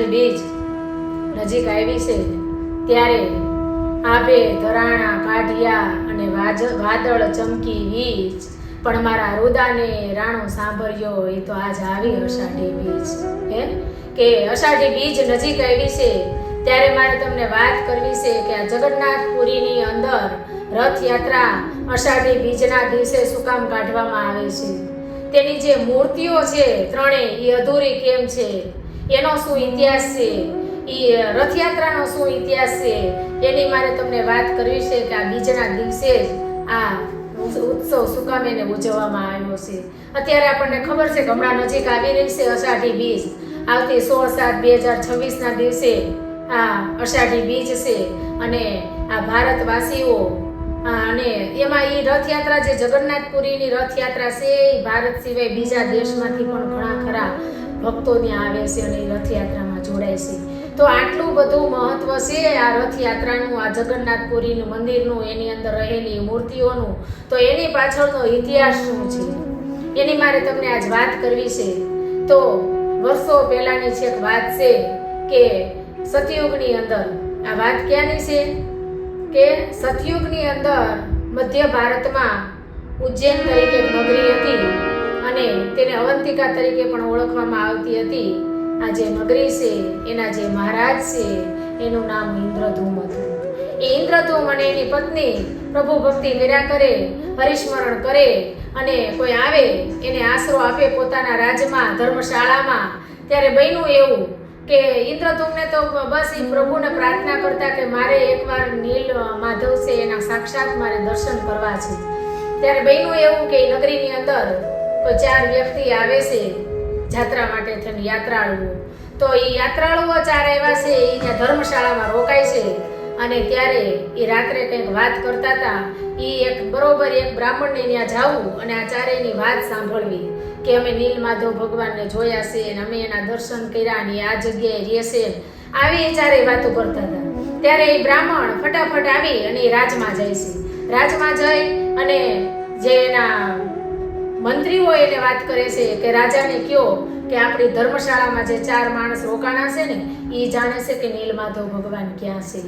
અષાઢી બીજ નજીક આવી છે ત્યારે આભે ધરાણા કાઢિયા અને વાદળ ચમકી વીજ, પણ મારા રુદાને રાણો સાંભળ્યો એ તો આજ આવી અષાઢી બીજ. કે અષાઢી બીજ નજીક આવી છે ત્યારે મારે તમને વાત કરવી છે કે આ જગન્નાથપુરીની અંદર રથયાત્રા અષાઢી બીજના દિવસે શું કામ કાઢવામાં આવે છે, તેની જે મૂર્તિઓ છે ત્રણેય એ અધૂરી કેમ છે, એનો શું ઇતિહાસ છે, એ રથયાત્રાનો શું ઇતિહાસ છે, એની મારે તમને વાત કરવી છે કે આ બીજના દિવસે જ આ ઉત્સવ શું કામ એને ઉજવવામાં આવ્યો છે. અત્યારે આપણને ખબર છે કે હમણાં નજીક આવી રહી છે અષાઢી બીજ. આવતી 16/7/2026 ના દિવસે આ અષાઢી બીજ છે અને આ ભારતવાસીઓ અને એમાં એ રથયાત્રા જે જગન્નાથપુરીની રથયાત્રા છે એ ભારત સિવાય બીજા દેશમાંથી પણ ઘણા ખરા ભક્તો ત્યાં આવે છે અને એ રથયાત્રામાં જોડાય છે. તો આટલું બધું મહત્વ છે આ રથયાત્રાનું, આ જગન્નાથપુરીનું મંદિરનું, એની અંદર રહેલી મૂર્તિઓનું. તો એની પાછળનો ઇતિહાસ શું છે એની મારે તમને આજ વાત કરવી છે. તો વર્ષો પહેલાની છેક વાત છે કે સતયુગની અંદર, આ વાત ક્યાંની છે કે સતયુગની અંદર મધ્ય ભારતમાં ઉજ્જૈન તરીકે નગરી હતી અને તેને અવંતિકા તરીકે પણ ઓળખવામાં આવતી હતી. આ જે નગરી છે એના જે મહારાજ છે એનું નામ ઇન્દ્રધૂમ હતું. એ ઇન્દ્રધૂમ અને એની પત્ની પ્રભુ ભક્તિ કર્યા કરે, હરિસ્મરણ કરે અને કોઈ આવે એને આશરો આપે પોતાના રાજમાં, ધર્મશાળામાં. ત્યારે બન્યું એવું કે ઇન્દ્રધૂમને તો બસ એ પ્રભુને પ્રાર્થના કરતા કે મારે એકવાર નીલ માધવ છે એના સાક્ષાત મારે દર્શન કરવા છે. ત્યારે બન્યું એવું કે નગરીની અંદર કોઈ 4 વ્યક્તિ આવે છે જાત્રા માટે થઈને, યાત્રાળુઓ. તો એ યાત્રાળુઓ 4 આવ્યા છે એ ત્યાં ધર્મશાળામાં રોકાય છે અને ત્યારે એ રાત્રે કંઈક વાત કરતા હતા. એ એક બ્રાહ્મણને ત્યાં જાવું અને આ ચારેયની વાત સાંભળવી કે અમે નીલમાધવ ભગવાનને જોયા છે અને અમે એના દર્શન કર્યા અને આ જગ્યાએ રહેશે. આવી એ ચારેય વાતો કરતા હતા. ત્યારે એ બ્રાહ્મણ ફટાફટ આવી અને એ રાજમાં જાય છે. રાજમાં જઈ અને જે એના મંત્રીઓ એને વાત કરે છે કે રાજાને કયો કે આપણી ધર્મશાળામાં જે 4 માણસ રોકાણા છે ને એ જાણે છે કે નીલમાધવ ભગવાન ક્યાં છે.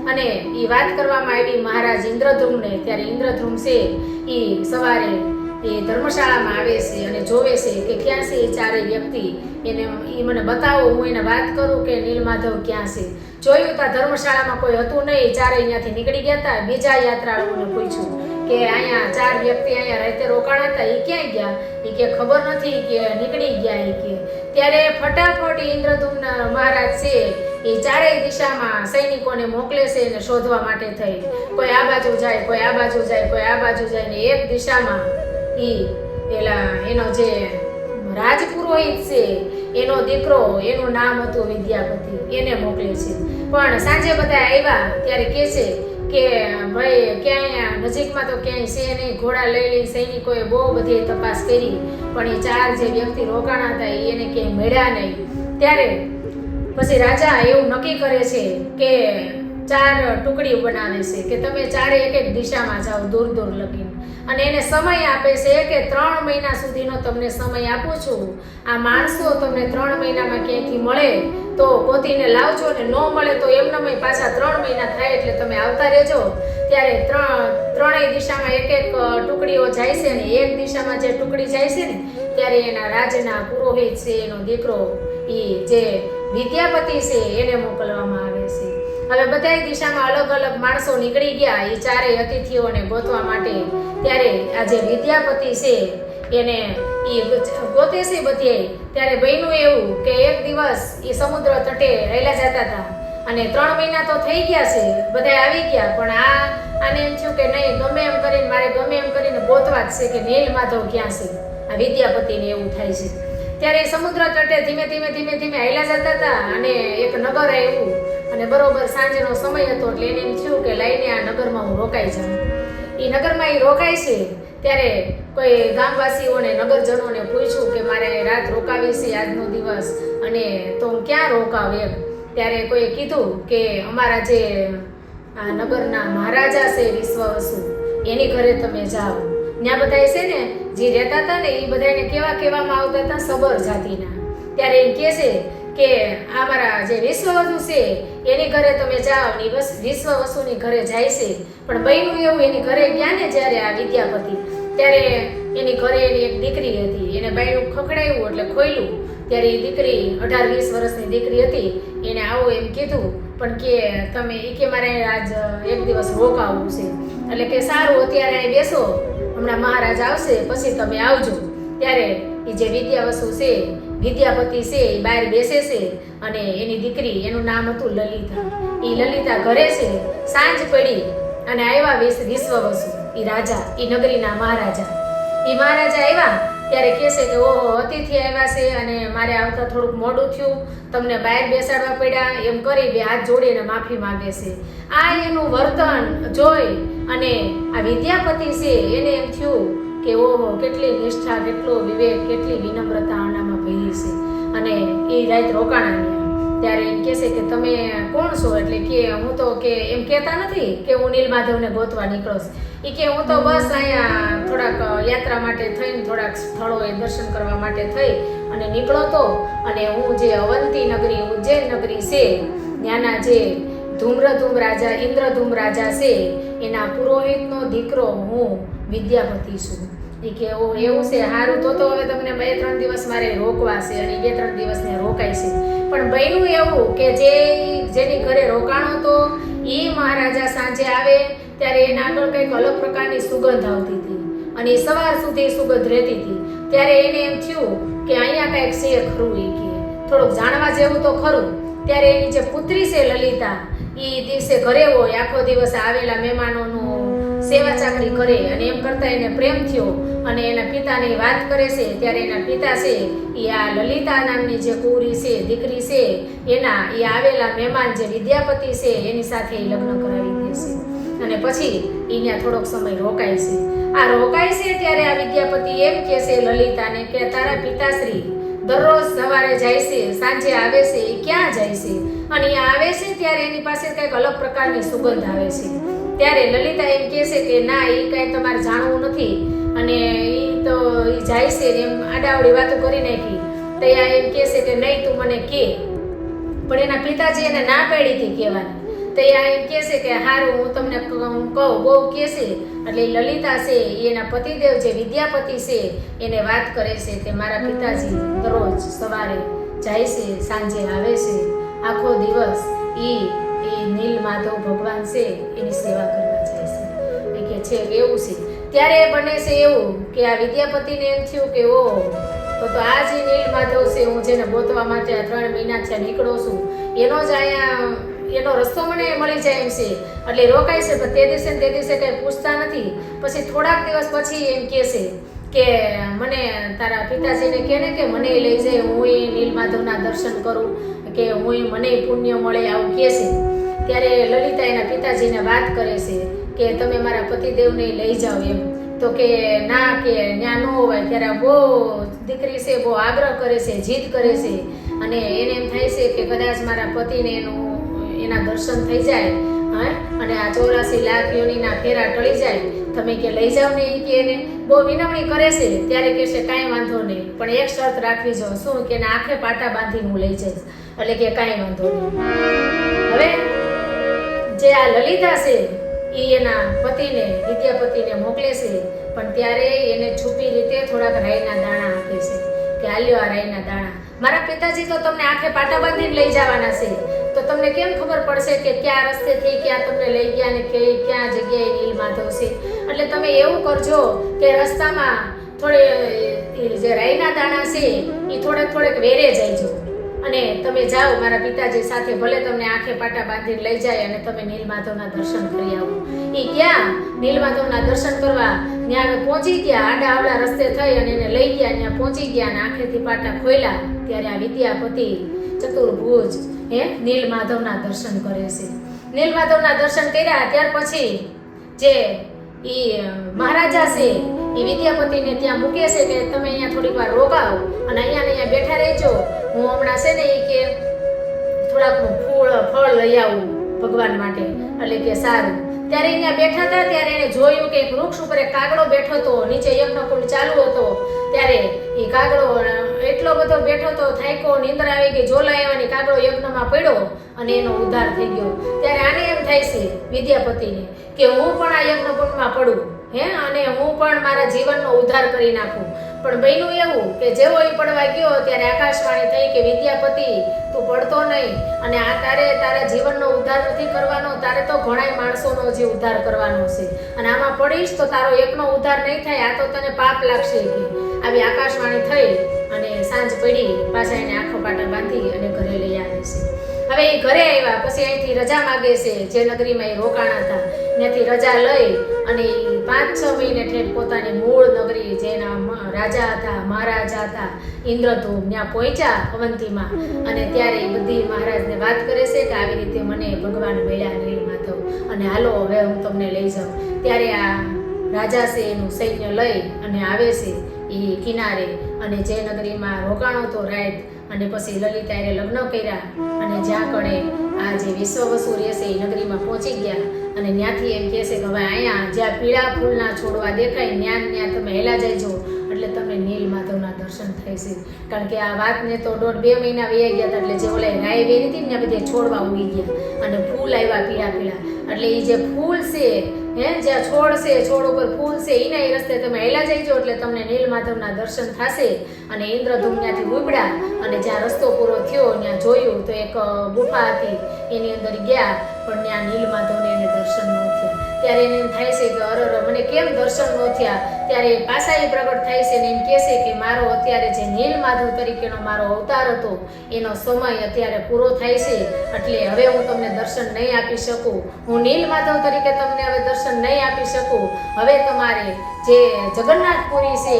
અને એ વાત કરવામાં આવી મહારાજ ઇન્દ્રધૂમને. ત્યારે ઇન્દ્રધૂમ છે એ સવારે એ ધર્મશાળામાં આવે છે અને જોવે છે કે ક્યાં છે એ 4 વ્યક્તિ, એને એ મને બતાવો, હું એને વાત કરું કે નીલમાધવ ક્યાં છે. જોયું તો ધર્મશાળામાં કોઈ હતું નહીં, 4 અહીંયાથી નીકળી ગયા હતા. બીજા યાત્રાળુઓને પૂછ્યું કે અહીંયા 4 વ્યક્તિ અહીંયા રાતે રોકાણા હતા એ ક્યાં ગયા? એ કે ખબર નથી, કે નીકળી ગયા એ કે. ત્યારે ફટાફટ ઇન્દ્રધૂમના મહારાજ છે એ 4 દિશામાં સૈનિકોને મોકલે છે એને શોધવા માટે થઈ. કોઈ આ બાજુ જાય, કોઈ આ બાજુ જાય, કોઈ આ બાજુ જાય ને એક દિશામાં એનો જે રાજપુરોહિત છે એનો દીકરો, એનું નામ હતું વિદ્યાપતિ, એને મોકલે છે. પણ સાંજે બધા આવ્યા ત્યારે કહે છે કે ભાઈ ક્યાંય નજીકમાં તો ક્યાંય છે નહીં. ઘોડા લઈ લઈ સૈનિકોએ બહુ બધી તપાસ કરી પણ એ 4 જે વ્યક્તિ રોકાણા હતા એને ક્યાંય મળ્યા નહીં. ત્યારે પછી રાજા એવું નક્કી કરે છે કે 4 ટુકડી બનાવે છે કે તમે 4 એક દિશામાં જાઓ, દૂર દૂર લગીને. અને એને સમય આપે છે કે 3 મહિના સુધીનો તમને સમય આપું છું. આ માણસો તમને 3 મહિનામાં ક્યાંયથી મળે તો ગોતીને લાવજો ને ન મળે તો એમનામાં પાછા 3 મહિના થાય એટલે તમે આવતા રહેજો. ત્યારે ત્રણેય દિશામાં એક ટુકડીઓ જાય છે ને એક દિશામાં જે ટુકડી જાય છે ને ત્યારે એના રાજના પુરોહિત છે એનો દીકરો એ જે વિદ્યાપતિ છે એને મોકલવામાં આવે છે. હવે બધા દિશામાં અલગ અલગ માણસો નીકળી ગયા એ 4 અતિથિઓને ગોતવા માટે. ત્યારે આ જે વિદ્યાપતિ છે એને એ ગોતે છે બધે. ત્યારે બન્યું એવું કે એક દિવસ એ સમુદ્ર તટે રહેલા જતા હતા અને 3 મહિના તો થઈ ગયા છે, બધા આવી ગયા, પણ આને એમ થયું કે નહીં, ગમે એમ કરીને મારે ગમે એમ કરીને ગોતવા જ છે કે નીલમાધવ ક્યાં છે. આ વિદ્યાપતિને એવું થાય છે. ત્યારે સમુદ્ર તટે ધીમે ધીમે હેલા જતા હતા અને એક નગર આવ્યું અને બરોબર સાંજનો સમય હતો એટલે એને એમ થયું કે લઈને આ નગરમાં હું રોકાઈ જાઉં. એ નગરમાં એ રોકાય છે ત્યારે કોઈ ગામવાસીઓને, નગરજનોને પૂછ્યું કે મારે રાત રોકાવી છે આજનો દિવસ અને તો હું ક્યાં રોકાવ એમ. ત્યારે કોઈ કીધું કે અમારા જે આ નગરના મહારાજા છે વિશ્વવસુ એની ઘરે તમે જાઓ. ત્યાં બધા છે ને જે રહેતા હતા ને એ બધાને કેવામાં આવતા હતા સબર જાતિના. ત્યારે એમ કહે છે કે આ મારા જે વિશ્વવસુ છે એની ઘરે તમે જાઓ ને વિશ્વવસુની ઘરે જાય છે. પણ બન્યું એવું, એની ઘરે ગયા ને જ્યારે આ વિદ્યાપતિ, ત્યારે એની ઘરે એની એક દીકરી હતી. એને બાયણું ખખડાયું એટલે ખોલ્યું, ત્યારે એ દીકરી 18-20 વર્ષની દીકરી હતી. એને આવું એમ કીધું, પણ કે તમે કે મારે આજ એક દિવસ રોકાવું છે. એટલે કે સારું, અત્યારે અહીં બેસો, હમણાં મહારાજ આવશે પછી તમે આવજો. ત્યારે એ જે વિદ્યાવસુ છે, વિદ્યાપતિ છે, એ બહાર બેસે છે અને એની દીકરી, એનું નામ હતું લલિતા. એ લલિતા ઘરે છે. સાંજ પડી અને આવ્યા વિશ્વવસુ, એ રાજા, એ નગરીના મહારાજા. એ મહારાજા આવ્યા ત્યારે કહે છે કે ઓહો, અતિથિ આવ્યા છે અને મારે આવતા થોડુંક મોડું થયું, તમને બહાર બેસાડવા પડ્યા, એમ કરી બે હાથ જોડીને માફી માંગે છે. આ એનું વર્તન જોઈ અને આ વિદ્યાપતિ છે એને એમ થયું કે ઓહો, કેટલી નિષ્ઠા, કેટલો વિવેક, કેટલી વિનમ્રતા આનામાં ભરી છે. અને એ રાત રોકાણા ગયા. ત્યારે એમ કહે છે કે તમે કોણ છો? એટલે કે હું તો કે એમ કહેતા નથી કે હું નીલમાધવને ગોતવા નીકળો છું. એ કે હું તો બસ અહીંયા થોડાક યાત્રા માટે થઈને થોડાક સ્થળોએ દર્શન કરવા માટે થઈ અને નીકળો તો. અને હું જે અવંતી નગરી, ઉજ્જૈન નગરી છે, ત્યાંના જે ધૂમ્રધૂમ રાજા, ઇન્દ્રધૂમ રાજા છે, એના પુરોહિતનો દીકરો હું વિદ્યાપતિ છું. એ કે ઓ એવું છે, સારું, તો હવે તમને 2-3 દિવસ મારે રોકવા છે અને 2-3 દિવસને રોકાય છે. પણ બન્યું એવું કે જેની ઘરે રોકાણો તો એ મહારાજા સાંજે આવે ત્યારે એના આગળ કંઈક અલગ પ્રકારની સુગંધ આવતી હતી અને સવાર સુધી સુગંધ રહેતી હતી. ત્યારે એને એમ થયું કે અહીંયા કંઈક છે ખરું, એ કે થોડુંક જાણવા જેવું તો ખરું. ત્યારે એની જે પુત્રી છે લલિતા, એ દિવસે ઘરે હોય, આખો દિવસ આવેલા મહેમાનોનું સેવા ચાકરી કરે અને એમ કરતા એને પ્રેમ થયો અને એના પિતાની વાત કરે છે. ત્યારે એના પિતા છે એ આ લલિતા નામની જે કુંવરી છે, દીકરી છે, એના એ આવેલા મહેમાન જે વિદ્યાપતિ છે એની સાથે લગ્ન કરાવી દે છે. અને પછી અહીંયા થોડોક સમય રોકાય છે. આ રોકાય છે ત્યારે આ વિદ્યાપતિ એમ કહે છે લલિતાને કે તારા પિતાશ્રી દરરોજ સવારે જાય છે, સાંજે આવે છે, એ ક્યાં જાય છે? અને એ આવે છે ત્યારે એની પાસે કંઈક અલગ પ્રકારની સુગંધ આવે છે. ત્યારે લલિતા એમ કહે છે કે ના, એ કાંઈ તમારે જાણવું નથી અને એ તો એ જાય છે એમ આડાવડી વાતો કરી નાખી. ત્યાં એમ કહે છે કે નહીં, તું મને કે. પણ એના પિતાજી એને ના પાડી હતી કહેવાની. ત્યાં એમ કહે છે કે હારું, હું તમને કહું, બહુ કહે છે. એટલે લલિતા છે એના પતિદેવ જે વિદ્યાપતિ છે એને વાત કરે છે કે મારા પિતાજી દરરોજ સવારે જાય છે, સાંજે આવે છે, આખો દિવસ એ નીલમાધવ ભગવાન છે એની સેવા કરવા જાય છે. એ કે છે એવું છે. ત્યારે બને છે એવું કે આ વિદ્યાપતિને એમ થયું કે ઓહ, તો આ જે નીલમાધવ છે, હું જેને ગોતવા માટે 3 મહિના થયા નીકળો છું, એનો જ અહીંયા એનો રસ્તો મને મળી જાય એમ છે. એટલે રોકાય છે. પણ તે દિવસે કંઈ પૂછતા નથી. પછી થોડાક દિવસ પછી એમ કહે છે કે મને તારા પિતાજીને કહે ને કે મને લઈ જાય, હું એ નીલમાધવના દર્શન કરું, કે હું મને પુણ્ય મળે, આવું કહે છે. ત્યારે લલિતા એના પિતાજીને વાત કરે છે કે તમે મારા પતિદેવને લઈ જાઓ એમ. તો કે ના, કે ત્યાં ન હોવાય. ત્યારે બહુ દીકરી છે, બહુ આગ્રહ કરે છે, જીદ કરે છે અને એને એમ થાય છે કે કદાચ મારા પતિને એના દર્શન થઈ જાય અને આ 84 લાખ યોનીના ફેરા ટળી જાય, તમે કે લઈ જાઓ ને. કે એને બહુ વિનમણી કરે છે. ત્યારે કહે છે કાંઈ વાંધો નહીં, પણ એક શરત રાખવી જો. શું? કે આંખે પાટા બાંધીને હું લઈ જઈશ. એટલે કે કાંઈ વાંધો નહીં. હવે જે આ લલિતા છે એ એના પતિને, વિદ્યાપતિને મોકલે છે. પણ ત્યારે એને છુપી રીતે થોડાક રાઈના દાણા આપે છે કે હાલ્યો આ રાઈના દાણા. મારા પિતાજી તો તમને આંખે પાટા બાંધીને લઈ જવાના છે, તો તમને કેમ ખબર પડશે કે ક્યાં રસ્તેથી ક્યાં તમને લઈ ગયા ને ક્યાં જગ્યાએ નીલમાધવ છે? એટલે તમે એવું કરજો કે રસ્તામાં થોડે જે રાઈના દાણા છે એ થોડેક વેરે જઈજો અને તમે જાઓ મારા પિતાજી સાથે. ભલે તમને આંખે પાટા બાંધીને લઈ જાય અને તમે નીલમાધવના દર્શન કરી આવો. એ ક્યાં નીલમાધવના દર્શન કરવા ત્યાં પહોંચી ગયા, આડા આવડા રસ્તે થઈ અને એને લઈ ગયા. ત્યાં પહોંચી ગયા અને આંખેથી પાટા ખોલ્યા ત્યારે આ વિદ્યાપતિ ચતુર્ભુજ નીલમાધવના દર્શન કરે છે. નીલમાધવના દર્શન કર્યા ત્યાર પછી જે મહારાજા છે એ વિદ્યાપતિને ત્યાં મૂકે છે કે તમે અહીંયા થોડીક વાર રોકાવો અને અહીંયા બેઠા રહેજો, હું હમણાં છે ને એ કે થોડાક ફળ લઈ આવું ભગવાન માટે. એટલે કે સારું. ત્યારે અહીંયા બેઠા હતા ત્યારે એને જોયું કે એક વૃક્ષ ઉપર એક કાગડો બેઠો હતો, નીચે યજ્ઞકુંડ ચાલુ હતો. ત્યારે એ કાગડો એટલો બધો બેઠો તો થાક્યો, નીંદર આવી ગઈ, ઝોલા આવ્યાની કાગડો યજ્ઞમાં પડ્યો અને એનો ઉદ્ધાર થઈ ગયો. ત્યારે આને એમ થાય છે વિદ્યાપતિને કે હું પણ આ યજ્ઞકુંડમાં પડું અને હું પણ મારા જીવનનો ઉદ્ધાર કરી નાખું. પણ બન્યું એવું કે જેવો એ પડવા ગયો ત્યારે આકાશવાણી થઈ કે વિદ્યાપતિ તું પડતો નહીં, અને આ તારા જીવનનો ઉદ્ધાર નથી કરવાનો, તારે તો ઘણાય માણસોનો જે ઉદ્ધાર કરવાનો છે, અને આમાં પડીશ તો તારો એકનો ઉદ્ધાર નહીં થાય, આ તો તને પાપ લાગશે કે આવી આકાશવાણી થઈ. અને સાંજ પડી, પાછા એને આંખો પાટા બાંધી અને ઘરે લઈ આવે છે. હવે એ ઘરે આવ્યા પછી અહીંથી રજા માગે છે, જે નગરીમાં એ રોકાણા હતા ત્યાંથી રજા લઈ અને 5-6 મહિને ઠેઠ પોતાની મૂળ નગરી, જેના રાજા હતા, મહારાજા હતા, ઇન્દ્રધૂમ, ત્યાં પહોંચ્યા અવંતીમાં. અને ત્યારે એ બધી મહારાજને વાત કરે છે કે આવી રીતે મને ભગવાન મળ્યા નીલમાધવ, અને હાલો હવે હું તમને લઈ જાઉં. ત્યારે આ રાજા છે એનું સૈન્ય લઈ અને આવે છે એ કિનારે, અને જે નગરીમાં રોકાણો તો રાત, અને પછી લલિતાએ લગ્ન કર્યા, અને જ્યાં કણે આ જે વિશ્વવસુ રહેશે એ નગરીમાં પહોંચી ગયા. અને ત્યાંથી એમ કહે છે કે હવે અહીંયા જ્યાં પીળા ફૂલના છોડવા દેખાય ત્યાં તમે હેલા જઈજો, એટલે તમને નીલમાધવના દર્શન થાય છે. કારણ કે આ વાતને તો 1.5-2 મહિના વહી ગયા હતા, એટલે જે ઓલા રાય વેરી હતી ને ત્યાં બધે છોડવા ઉગી ગયા અને ફૂલ આવ્યા પીળા પીળા. એટલે એ જે ફૂલ છે જ્યાં છોડ છે, છોડ ઉપર ફૂલ છે, એના એ રસ્તે તમે હેલા જઈજો એટલે તમને નીલમાધવના દર્શન થશે. અને ઇન્દ્રધૂમ ત્યાંથી ઉપડ્યા, અને જ્યાં રસ્તો પૂરો થયો ત્યાં જોયું તો એક ગુફા હતી, એની અંદર ગયા, પણ ત્યાં નીલમાધવને એને દર્શન ન થયા. ત્યારે એને એમ થાય છે કે અરર મને કેમ દર્શન ન થયા. ત્યારે પાછા એ પ્રગટ થાય છે ને એમ કહે છે કે મારો અત્યારે જે નીલમાધવ તરીકેનો મારો અવતાર હતો એનો સમય અત્યારે પૂરો થાય છે, એટલે હવે હું તમને દર્શન નહીં આપી શકું. હું નીલમાધવ તરીકે તમને હવે દર્શન નહીં આપી શકું. હવે તમારે જે જગન્નાથપુરી છે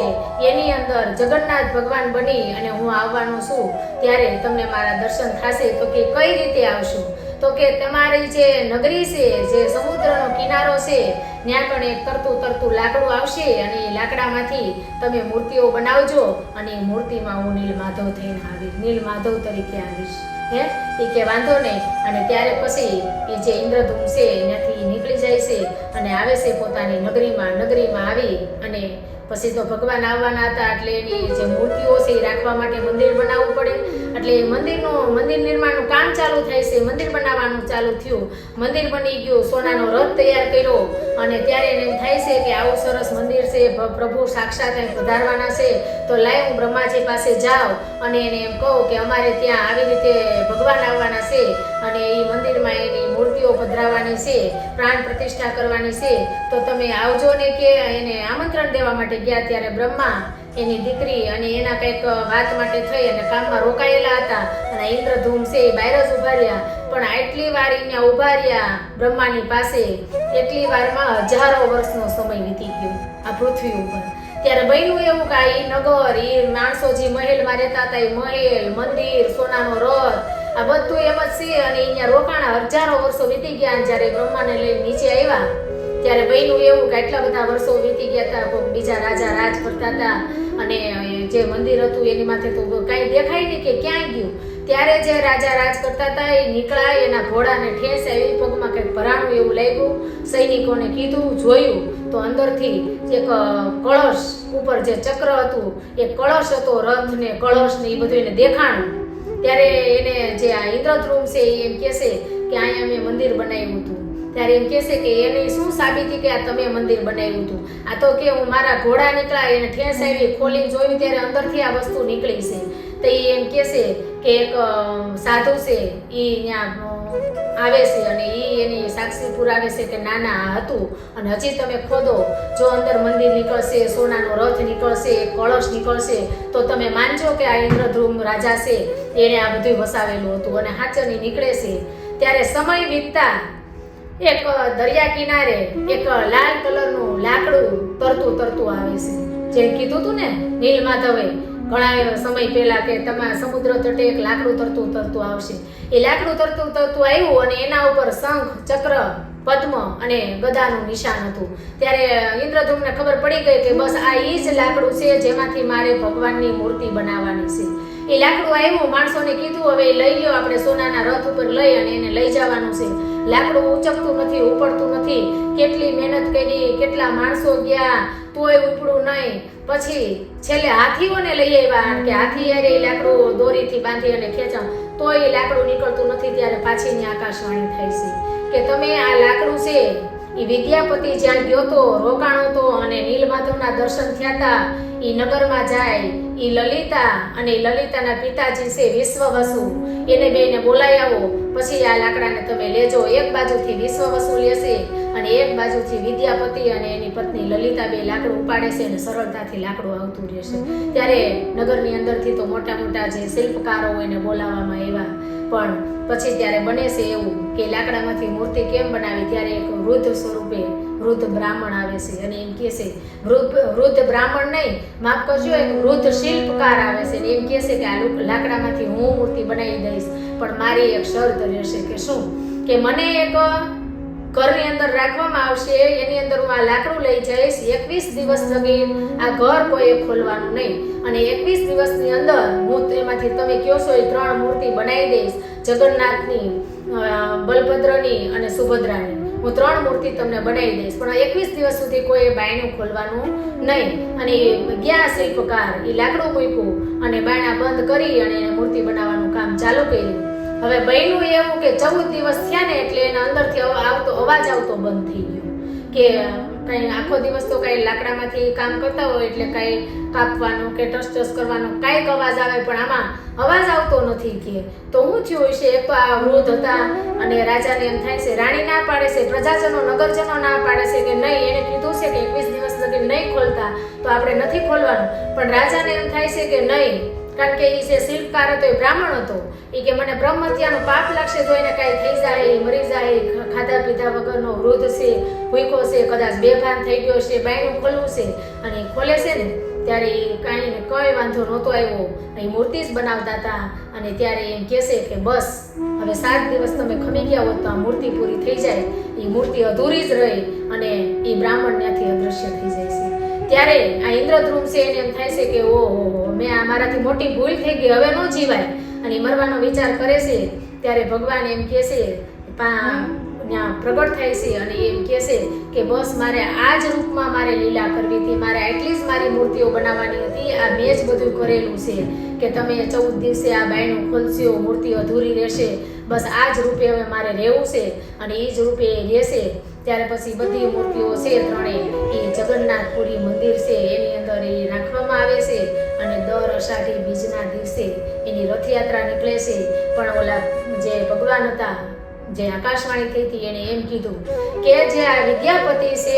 એની અંદર જગન્નાથ ભગવાન બની અને હું આવવાનો છું, ત્યારે તમને મારા દર્શન થશે. તો કે કઈ રીતે આવશું? તો કે તમારી જે નગરી છે, જે સમુદ્રનો કિનારો છે, ત્યાં પણ એક તરતું લાકડું આવશે, અને એ લાકડામાંથી તમે મૂર્તિઓ બનાવજો, અને એ મૂર્તિમાં હું નીલમાધવ થઈને આવીશ, નીલમાધવ તરીકે આવીશ. એ કે વાંધો નહીં. અને ત્યારે પછી એ જે ઇન્દ્રધૂમ છે ત્યાંથી નીકળી જાય છે અને આવે છે પોતાની નગરીમાં આવી. અને પછી તો ભગવાન આવવાના હતા, એટલે એની જે મૂર્તિઓ છે એ રાખવા માટે મંદિર બનાવવું પડે. એટલે મંદિર નિર્માણનું કામ ચાલુ થાય છે, મંદિર બનાવવાનું ચાલુ થયું, મંદિર બની ગયું, સોનાનો રથ તૈયાર કર્યો. અને ત્યારે એને એમ થાય છે કે આવું સરસ મંદિર છે, પ્રભુ સાક્ષાત અહીં પધારવાના છે, તો લાય હું બ્રહ્માજી પાસે જાઉં અને એને એમ કહું કે અમારે ત્યાં આવી રીતે ભગવાન આવવાના છે, અને એ મંદિરમાં એની મૂર્તિઓ પધરાવવાની છે, પ્રાણ પ્રતિષ્ઠા કરવાની છે, તો તમે આવજો ને કે એને આમંત્રણ દેવા માટે ગયા. ત્યારે બ્રહ્મા, એની દીકરી અને એના કંઈક વાત માટે થઈ અને કામમાં રોકાયેલા હતા, અને ઇન્દ્રધૂમ છે એ બહાર જ ઉભા રહ્યા. પણ આટલી વાર અહીંયા ઉભા રહ્યા બ્રહ્માની પાસે, એટલી વારમાં 1000 વર્ષનો સમય વીતી ગયો આ પૃથ્વી ઉપર. ત્યારે બન્યું એવું કે એ નગર, એ માણસો જે મહેલમાં રહેતા હતા, એ મહેલ, મંદિર, સોનાનો રથ, આ બધું એમ જ છે. અને અહીંયા રોકાણા 1000 વર્ષો વીતી ગયા. અને જ્યારે બ્રહ્માને લઈને નીચે આવ્યા ત્યારે બન્યું એવું કે આટલા બધા વર્ષો વીતી ગયા હતા, બીજા રાજા રાજ કરતા હતા, અને જે મંદિર હતું એની માથે તો કાંઈ દેખાય નહીં કે ક્યાં ગયું. ત્યારે જે રાજા રાજ કરતા હતા એ નીકળ્યા, એના ઘોડાને ઠેસ આવી, પગમાં કંઈક ભરાણું એવું લાગ્યું. સૈનિકોને કીધું, જોયું તો અંદરથી એક કળશ ઉપર જે ચક્ર હતું એ કળશ હતો, રથ ને કળશ ને એ બધું એને દેખાણું. ત્યારે એને જે આ ઇન્દ્રધૂમ છે એ એમ કહેશે કે અહીંયા મેં મંદિર બનાવ્યું હતું. ત્યારે એમ કહેશે કે એની શું સાબિતી કે આ તમે મંદિર બનાવ્યું હતું? આ તો કે હું મારા ઘોડા નીકળ્યા, એને ઠેસ આવી, ખોલીને જોયું ત્યારે અંદરથી આ વસ્તુ નીકળી છે. તો એ એમ કહેશે કે એક સાધુ છે એ ત્યાં આવે છે, અને એ એની સાક્ષી પુરાવે છે કે ના આ હતું, અને હજી તમે ખોદો, જો અંદર મંદિર નીકળશે, સોનાનો રથ નીકળશે, કળશ નીકળશે, તો તમે માનજો કે આ ઇન્દ્રધૂમ રાજા છે એણે આ બધું વસાવેલું હતું, અને હાચરની નીકળે છે. ત્યારે સમય વીતતા એક દરિયા કિનારે એક લાલ કલરનું લાકડું તરતું આવે છે. જેમ કીધું હતું ને નીલમાધવે ઘણા સમય પહેલા કે તમારા સમુદ્ર તટે એક લાકડું તરતું આવશે. એ લાકડું તરતું આવ્યું, અને એના ઉપર શંખ, ચક્ર, પદ્મ અને ગદાનું નિશાન હતું. ત્યારે ઇન્દ્રધૂમને ખબર પડી ગઈ કે બસ આ ઈ જ લાકડું છે જેમાંથી મારે ભગવાનની મૂર્તિ બનાવવાની છે. એ લાકડું આવ્યું, માણસોને કીધું હવે લઈ લ્યો, આપણે સોનાના રથ ઉપર લઈ અને એને લઈ જવાનું છે. લાકડું ઉચકતું નથી, ઉપડતું નથી. કેટલી મહેનત કરી, કેટલા માણસો ગયા, તોય ઉપડું નહીં. પછી છેલ્લે હાથીઓને લઈ આવ્યા કે હાથી યારે એ લાકડું દોરીથી બાંધી અને ખેંચા, તોય એ લાકડું નીકળતું નથી. ત્યારે પાછીની આકાશવાણી થાય છે કે તમે આ લાકડું છે એ વિદ્યાપતિ જ્યાં ગયો તો, રોકાણો તો અને નીલમાધવના દર્શન થયા હતા, એ નગરમાં જાય, એ લલિતા અને લલિતાના પિતાજી છે વિશ્વવસુ, એને બેને બોલાઈ આવો. પછી આ લાકડાને તમે લેજો. એક બાજુથી વિશ્વવસુ લેશે અને એક બાજુથી વિદ્યાપતિ અને એની પત્ની લલિતા બે લાકડું ઉપાડે છે અને સરળતાથી લાકડું આવતું રહેશે. ત્યારે નગરની અંદરથી તો મોટા મોટા જે શિલ્પકારો હોય એને બોલાવવામાં આવ્યા. પણ પછી ત્યારે બને છે એવું કે લાકડામાંથી મૂર્તિ કેમ બનાવી. ત્યારે એક વૃદ્ધ સ્વરૂપે વૃદ્ધ બ્રાહ્મણ આવે છે અને એમ કહે છે, વૃદ્ધ બ્રાહ્મણ નહીં, માફ કરજો, એક વૃદ્ધ શિલ્પકાર આવે છે અને એમ કહે છે કે આ લાકડામાંથી હું મૂર્તિ બનાવી દઈશ, પણ મારી એક શરત રહેશે. કે શું? કે મને એક ઘરની અંદર રાખવામાં આવશે, એની અંદર હું આ લાકડું લઈ જઈશ. 21 દિવસ લગી આ ઘર કોઈએ ખોલવાનું નહીં અને 21 દિવસની અંદર હું તેમાંથી તમે કહો છો એ 3 મૂર્તિ બનાવી દઈશ, જગન્નાથની, બલભદ્રની અને સુભદ્રાની. હું 3 મૂર્તિ તમને બનાવી દઈશ, પણ 21 દિવસ સુધી કોઈ બાયણું ખોલવાનું નહીં. અને ગયા શિલ્પકાર એ લાકડું મૂક્યું અને બાયણા બંધ કરી અને એને મૂર્તિ બનાવવાનું કામ ચાલુ કર્યું. હવે બન્યું એવું કે 14 દિવસ થયા ને એટલે એના અંદરથી અવાજ આવતો બંધ થઈ ગયો. કે કઈ આખો દિવસ તો કઈ લાકડામાંથી કામ કરતા હોય એટલે કઈ કાપવાનું કે ટસ કરવાનું કાંઈક અવાજ આવે, પણ આમાં અવાજ આવતો નથી. કે તો હું થયું હશે? એક તો આ વૃદ્ધ હતા અને રાજાને એમ થાય છે, રાણી ના પાડે છે, પ્રજાજનો નગરજનો ના પાડે છે કે નહીં, એને કીધું છે કે 21 દિવસ લગી નહીં ખોલતા તો આપણે નથી ખોલવાનું. પણ રાજાને એમ થાય છે કે નહીં, કારણ કે એ જે શિલ્પકાર હતો એ બ્રાહ્મણ હતો. એ કે મને બ્રહ્મહત્યાનું પાપ લાગશે તો એને કાંઈ થઈ જાય, મરી જાય, ખાધા પીધા વગરનો વૃદ્ધ છે, ભૂખ્યો છે, કદાચ બેભાન થઈ ગયો છે, બાયણું ખોલવું છે. અને એ ખોલે છે ને ત્યારે કાંઈ ને કંઈ વાંધો નહોતો આવ્યો, એ મૂર્તિ જ બનાવતા હતા. અને ત્યારે એમ કહેશે કે બસ હવે 7 દિવસ તમે ખમી ગયા હોત તો આ મૂર્તિ પૂરી થઈ જાય. એ મૂર્તિ અધૂરી જ રહી અને એ બ્રાહ્મણ ત્યાંથી અદૃશ્ય થઈ જાય છે. ત્યારે આ ઇન્દ્રદ્રુમ છે એને એમ થાય છે કે ઓહો, મેં આ મારાથી મોટી ભૂલ થઈ ગઈ, હવે ન જીવાય. અને મરવાનો વિચાર કરે છે. ત્યારે ભગવાન એમ કહે છે, ત્યાં પ્રગટ થાય છે અને એમ કહે છે કે બસ મારે આ જ રૂપમાં મારે લીલા કરવી હતી, મારે આટલી જ મારી મૂર્તિઓ બનાવવાની હતી. આ મેં જ બધું કરેલું છે કે તમે 14 દિવસે આ બાયણું ખોલશો, મૂર્તિ અધૂરી રહેશે. બસ આ જ રૂપે હવે મારે રહેવું છે અને એ જ રૂપે રહેશે. ત્યારે પછી બધી મૂર્તિઓ છે 3 એ જગન્નાથપુરી મંદિર છે એની અંદર એ રાખવામાં આવે છે અને દર અષાઢી બીજના દિવસે એની રથયાત્રા નીકળે છે. પણ ઓલા જે ભગવાન હતા, જે આકાશવાણી થઈ હતી, એને એમ કીધું કે જે આ વિદ્યાપતિ છે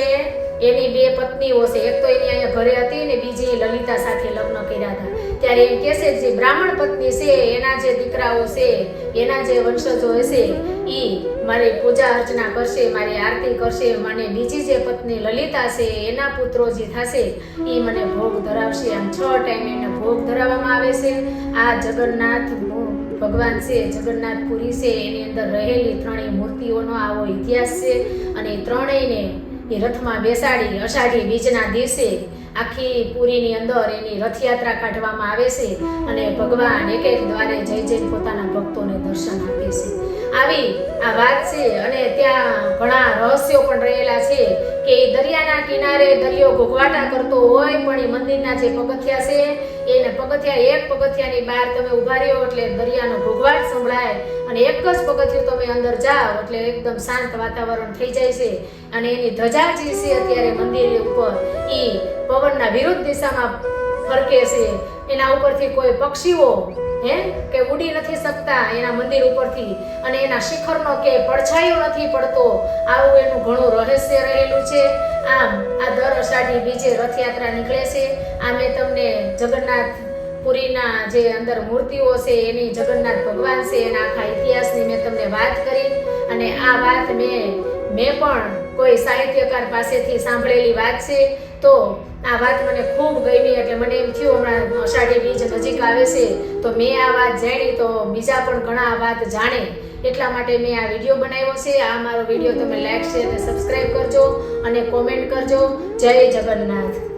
એની 2 પત્નીઓ છે, એક તો એની અહીંયા ઘરે હતી ને બીજી લલિતા સાથે લગ્ન કર્યા હતા. ત્યારે એમ કહે છે જે બ્રાહ્મણ પત્ની છે એના જે દીકરાઓ છે, એના જે વંશજો હશે એ મારી પૂજા અર્ચના કરશે, મારી આરતી કરશે. મને બીજી જે પત્ની લલિતા છે એના પુત્રો જે થશે એ મને ભોગ ધરાવશે. આમ 6 ટાઈમ એને ભોગ ધરાવવામાં આવે છે. આ જગન્નાથ ભગવાન છે, જગન્નાથપુરી છે, એની અંદર રહેલી 3 મૂર્તિઓનો આવો ઇતિહાસ છે. અને 3ને એ રથમાં બેસાડી અષાઢી બીજના દિવસે આખી પુરીની અંદર એની રથયાત્રા કાઢવામાં આવે છે અને ભગવાન એક દ્વારે જઈ પોતાના ભક્તોને દર્શન આપે છે. આવી આ વાત છે. અને ત્યાં ઘણા રહસ્યો પણ રહેલા છે કે દરિયાના કિનારે દરિયો ઘોઘવાટા કરતો હોય પણ એ મંદિરના જે પગથિયા છે એને પગથિયા, એક પગથિયાની બહાર તમે ઉભા રહ્યો એટલે દરિયાનો ઘોઘવાટ સંભળાય અને એક જ પગથિયું તમે અંદર જાઓ એટલે એકદમ શાંત વાતાવરણ થઈ જાય છે. અને એની ધજા જે છે અત્યારે મંદિર ઉપર એ પવનના વિરુદ્ધ દિશામાં ફરકે છે. એના ઉપરથી કોઈ પક્ષીઓ કે ઉડી નથી શકતા એના મંદિર ઉપરથી, અને એના શિખરનો કે પડછાયો નથી પડતો. આવું એનું ઘણું રહસ્ય રહેલું છે. આમ આ દર અષાઢી બીજે રથયાત્રા નીકળે છે. આ મેં તમને જગન્નાથ પુરીના જે અંદર મૂર્તિઓ છે એની જગન્નાથ ભગવાન છે એના આખા ઇતિહાસની મેં તમને વાત કરી. અને આ વાત મેં પણ કોઈ સાહિત્યકાર પાસેથી સાંભળેલી વાત છે. તો આ વાત મને ખૂબ ગમી એટલે મને એમ થયું હમણાં અષાઢી બીજ નજીક આવે છે તો મેં આ વાત જાણી તો બીજા પણ ઘણા આ વાત જાણે, એટલા માટે મેં આ વિડીયો બનાવ્યો છે. આ મારો વિડીયો તમે લાઈક, શેર અને સબસ્ક્રાઈબ કરજો અને કોમેન્ટ કરજો. જય જગન્નાથ.